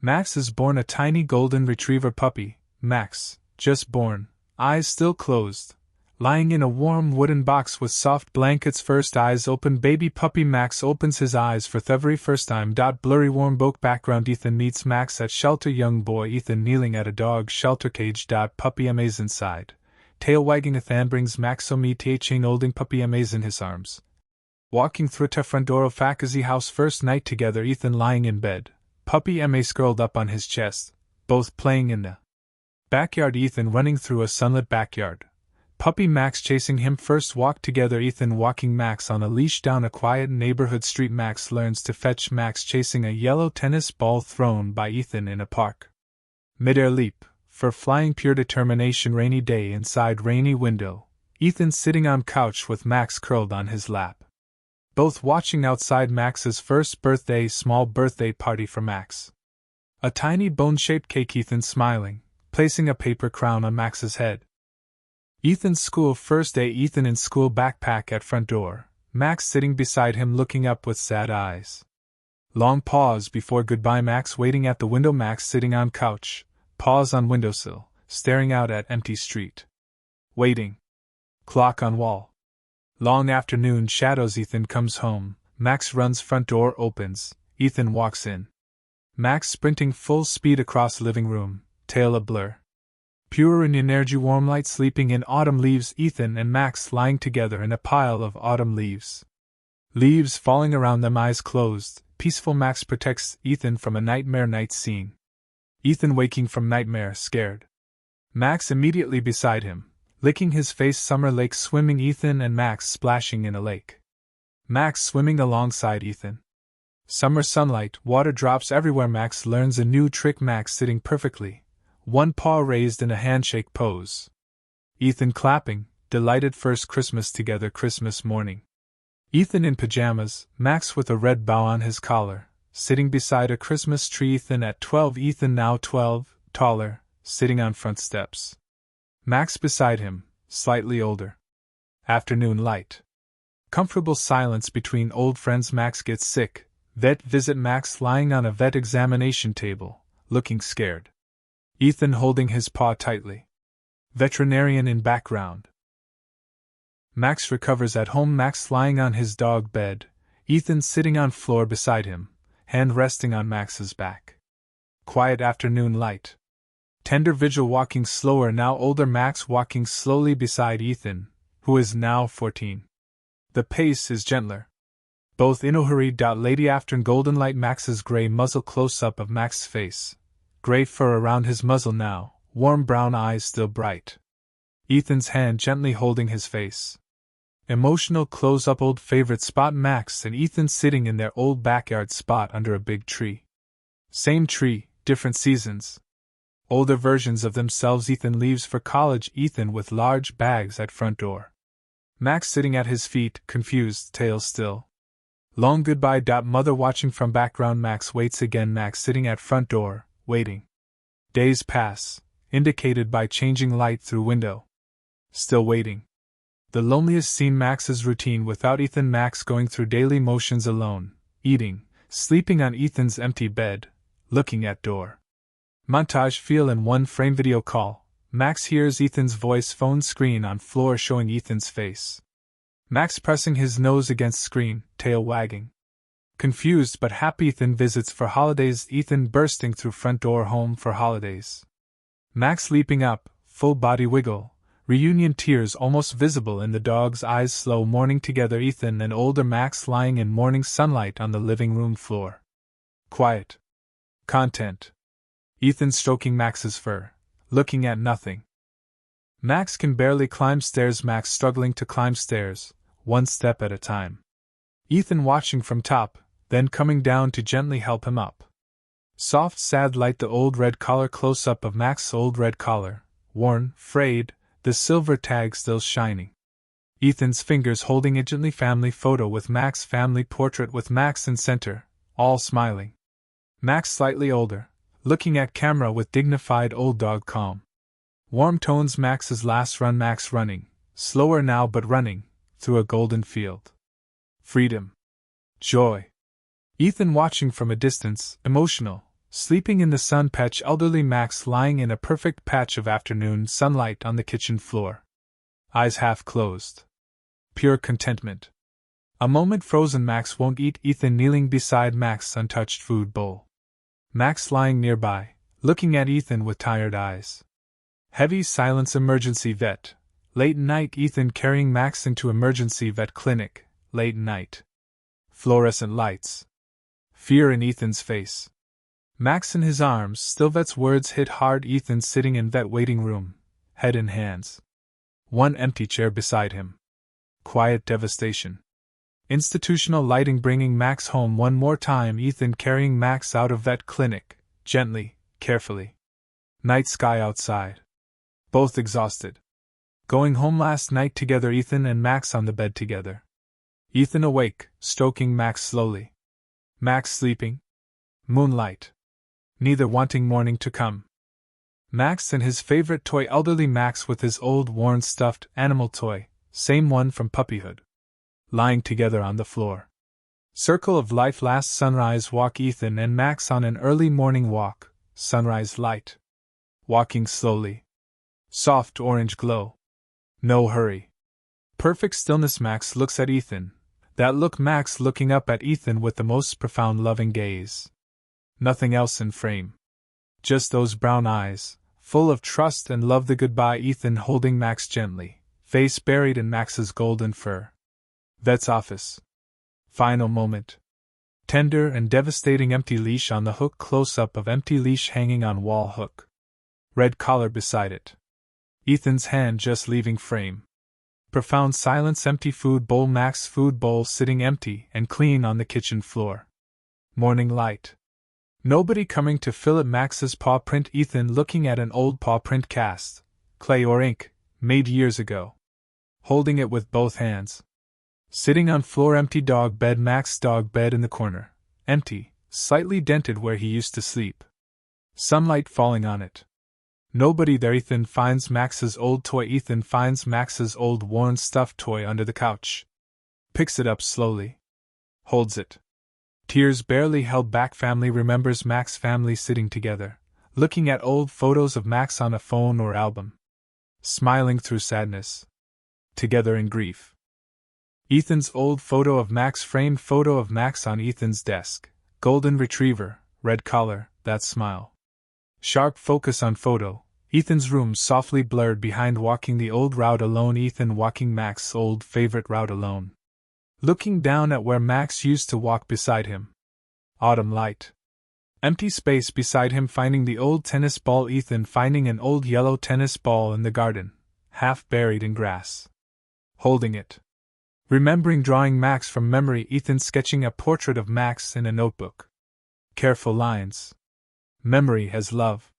Max is born, a tiny golden retriever puppy. Max, just born, eyes still closed, lying in a warm wooden box with soft blankets. First eyes open, baby puppy Max opens his eyes for the very first time. Blurry warm book background. Ethan meets Max at shelter. Young boy Ethan kneeling at a dog shelter cage. Puppy Amaze inside, tail wagging. Ethan brings Max so meet chain holding puppy Amaze in his arms. Walking through the front door of Fakazi house. First night together. Ethan lying in bed, puppy Amaze curled up on his chest, both playing in the backyard. Ethan running through a sunlit backyard, puppy Max chasing him. First walk together. Ethan walking Max on a leash down a quiet neighborhood street. Max learns to fetch. Max chasing a yellow tennis ball thrown by Ethan in a park. Mid-air leap, for flying. Pure determination. Rainy day inside rainy window. Ethan sitting on couch with Max curled on his lap, both watching outside. Max's first birthday, small birthday party for Max. A tiny bone-shaped cake. Ethan smiling, placing a paper crown on Max's head. Ethan's school first day. Ethan in school, backpack at front door, Max sitting beside him looking up with sad eyes. Long pause before goodbye. Max waiting at the window. Max sitting on couch, pause on windowsill, staring out at empty street. Waiting. Clock on wall. Long afternoon shadows. Ethan comes home. Max runs, front door opens. Ethan walks in. Max sprinting full speed across living room, tail a blur. Pure in energy, warm light. Sleeping in autumn leaves. Ethan and Max lying together in a pile of autumn leaves. Leaves falling around them, eyes closed, peaceful. Max protects Ethan from a nightmare night scene. Ethan waking from nightmare, scared. Max immediately beside him, licking his face. Summer lake swimming. Ethan and Max splashing in a lake. Max swimming alongside Ethan. Summer sunlight, water drops everywhere. Max learns a new trick. Max sitting perfectly, one paw raised in a handshake pose. Ethan clapping, delighted. First Christmas together. Christmas morning. Ethan in pajamas, Max with a red bow on his collar, sitting beside a Christmas tree. Ethan at 12. Ethan now 12, taller, sitting on front steps. Max beside him, slightly older. Afternoon light. Comfortable silence between old friends. Max gets sick. Vet visit. Max lying on a vet examination table, looking scared. Ethan holding his paw tightly. Veterinarian in background. Max recovers at home. Max lying on his dog bed. Ethan sitting on floor beside him, hand resting on Max's back. Quiet afternoon light. Tender vigil. Walking slower, now older. Max walking slowly beside Ethan, who is now 14. The pace is gentler. Both in a hurry. Lady afternoon golden light. Max's gray muzzle. Close up of Max's face. Gray fur around his muzzle now, warm brown eyes still bright. Ethan's hand gently holding his face. Emotional close up. Old favorite spot. Max and Ethan sitting in their old backyard spot under a big tree. Same tree, different seasons. Older versions of themselves. Ethan leaves for college. Ethan with large bags at front door. Max sitting at his feet, confused, tail still. Long goodbye. Mother watching from background. Max waits again. Max sitting at front door, waiting. Days pass, indicated by changing light through window. Still waiting. The loneliest scene. Max's routine without Ethan. Max going through daily motions alone, eating, sleeping on Ethan's empty bed, looking at door. Montage. Feel in one frame. Video call. Max hears Ethan's voice. Phone screen on floor showing Ethan's face. Max pressing his nose against screen, tail wagging. Confused but happy. Ethan visits for holidays. Ethan bursting through front door. Home for holidays. Max leaping up, full body wiggle. Reunion tears almost visible in the dog's eyes. Slow morning together. Ethan and older Max lying in morning sunlight on the living room floor. Quiet. Content. Ethan stroking Max's fur, looking at nothing. Max can barely climb stairs. Max struggling to climb stairs, one step at a time. Ethan watching from top, then coming down to gently help him up. Soft sad light. The old red collar. Close up of Max's old red collar, worn, frayed, the silver tag still shining. Ethan's fingers holding a gently family photo with Max. Family portrait with Max in center, all smiling. Max slightly older, looking at camera with dignified old dog calm. Warm tones. Max's last run. Max running, slower now but running, through a golden field. Freedom. Joy. Ethan watching from a distance, emotional, Sleeping in the sun patch, elderly Max lying in a perfect patch of afternoon sunlight on the kitchen floor. Eyes half closed. Pure contentment. A moment frozen. Max won't eat. Ethan kneeling beside Max's untouched food bowl. Max lying nearby, looking at Ethan with tired eyes. Heavy silence. Emergency vet. Late night. Ethan carrying Max into emergency vet clinic. Late night. Fluorescent lights. Fear in Ethan's face. Max in his arms, still. Vet's words hit hard. Ethan sitting in vet waiting room, head in hands. One empty chair beside him. Quiet devastation. Institutional lighting bringing Max home one more time. Ethan carrying Max out of vet clinic, gently, carefully. Night sky outside. Both exhausted. Going home last night together. Ethan and Max on the bed together. Ethan awake, stroking Max slowly. Max sleeping. Moonlight. Neither wanting morning to come. Max and his favorite toy. Elderly Max with his old worn stuffed animal toy, same one from puppyhood. Lying together on the floor. Circle of life. Last sunrise walk. Ethan and Max on an early morning walk, sunrise light. Walking slowly. Soft orange glow. No hurry. Perfect stillness. Max looks at Ethan. That look. Max looking up at Ethan with the most profound loving gaze. Nothing else in frame. Just those brown eyes, full of trust and love. The goodbye. Ethan holding Max gently, face buried in Max's golden fur. Vet's office. Final moment. Tender and devastating. Empty leash on the hook. Close-up of empty leash hanging on wall hook. Red collar beside it. Ethan's hand just leaving frame. Profound silence. Empty food bowl. Max's food bowl sitting empty and clean on the kitchen floor. Morning light. Nobody coming to fill it. Max's paw print. Ethan looking at an old paw print cast, clay or ink, made years ago. Holding it with both hands. Sitting on floor. Empty dog bed. Max's dog bed in the corner. Empty, slightly dented where he used to sleep. Sunlight falling on it. Nobody there. Ethan finds Max's old toy. Ethan finds Max's old worn stuffed toy under the couch. Picks it up slowly. Holds it. Tears barely held back. Family remembers Max. Family sitting together, looking at old photos of Max on a phone or album. Smiling through sadness. Together in grief. Ethan's old photo of Max. Framed photo of Max on Ethan's desk. Golden retriever, red collar, that smile. Sharp focus on photo. Ethan's room softly blurred behind. Walking the old route alone. Ethan walking Max's old favorite route alone. Looking down at where Max used to walk beside him. Autumn light. Empty space beside him. Finding the old tennis ball. Ethan finding an old yellow tennis ball in the garden, half buried in grass. Holding it. Remembering drawing Max from memory. Ethan sketching a portrait of Max in a notebook. Careful lines. Memory has love.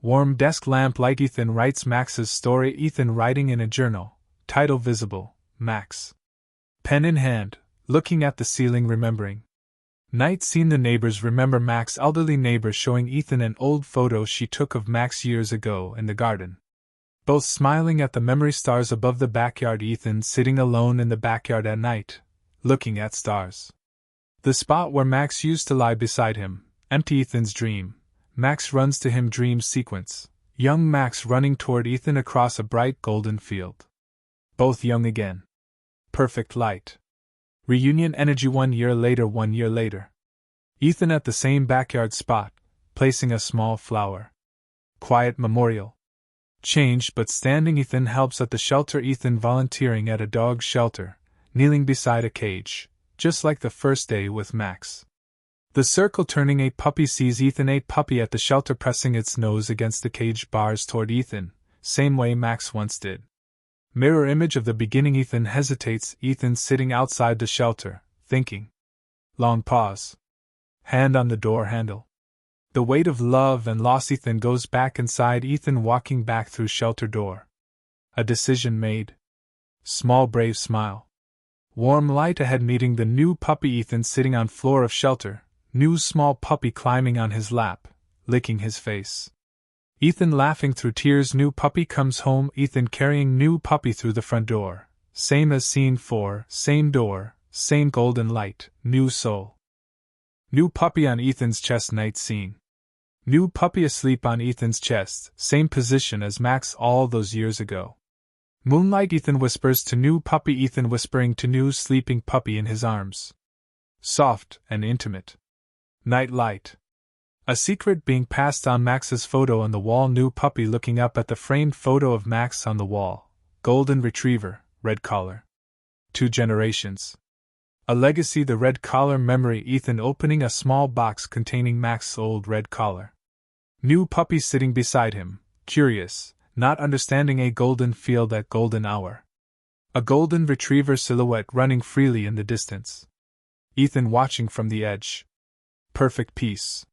Warm desk lamp light. Ethan writes Max's story. Ethan writing in a journal, title visible, Max. Pen in hand, looking at the ceiling. Remembering. Night scene. The neighbors remember Max. Elderly neighbor showing Ethan an old photo she took of Max years ago in the garden. Both smiling at the memory. Stars above the backyard. Ethan sitting alone in the backyard at night, looking at stars. The spot where Max used to lie beside him, empty. Ethan's dream. Max runs to him. Dream sequence. Young Max running toward Ethan across a bright golden field. Both young again. Perfect light. Reunion energy. 1 year later. 1 year later. Ethan at the same backyard spot, placing a small flower. Quiet memorial. Changed but standing. Ethan helps at the shelter. Ethan volunteering at a dog shelter, kneeling beside a cage, just like the first day with Max. The circle turning. A puppy sees Ethan. A puppy at the shelter pressing its nose against the cage bars toward Ethan, same way Max once did. Mirror image of the beginning. Ethan hesitates. Ethan sitting outside the shelter, thinking. Long pause. Hand on the door handle. The weight of love and loss. Ethan goes back inside. Ethan walking back through shelter door. A decision made. Small brave smile. Warm light ahead. Meeting the new puppy. Ethan sitting on floor of shelter. New small puppy climbing on his lap, licking his face. Ethan laughing through tears. New puppy comes home. Ethan carrying new puppy through the front door. Same as scene 4, same door, same golden light, new soul. New puppy on Ethan's chest. Night scene. New puppy asleep on Ethan's chest, same position as Max all those years ago. Moonlight Ethan whispers to new puppy, Ethan whispering to new sleeping puppy in his arms. Soft and intimate. Night light. A secret being passed on. Max's photo on the wall, new puppy looking up at the framed photo of Max on the wall. Golden retriever, red collar. 2 generations. A legacy, the red collar memory, Ethan opening a small box containing Max's old red collar. New puppy sitting beside him, curious, not understanding a golden field at golden hour. A golden retriever silhouette running freely in the distance. Ethan watching from the edge. Perfect peace.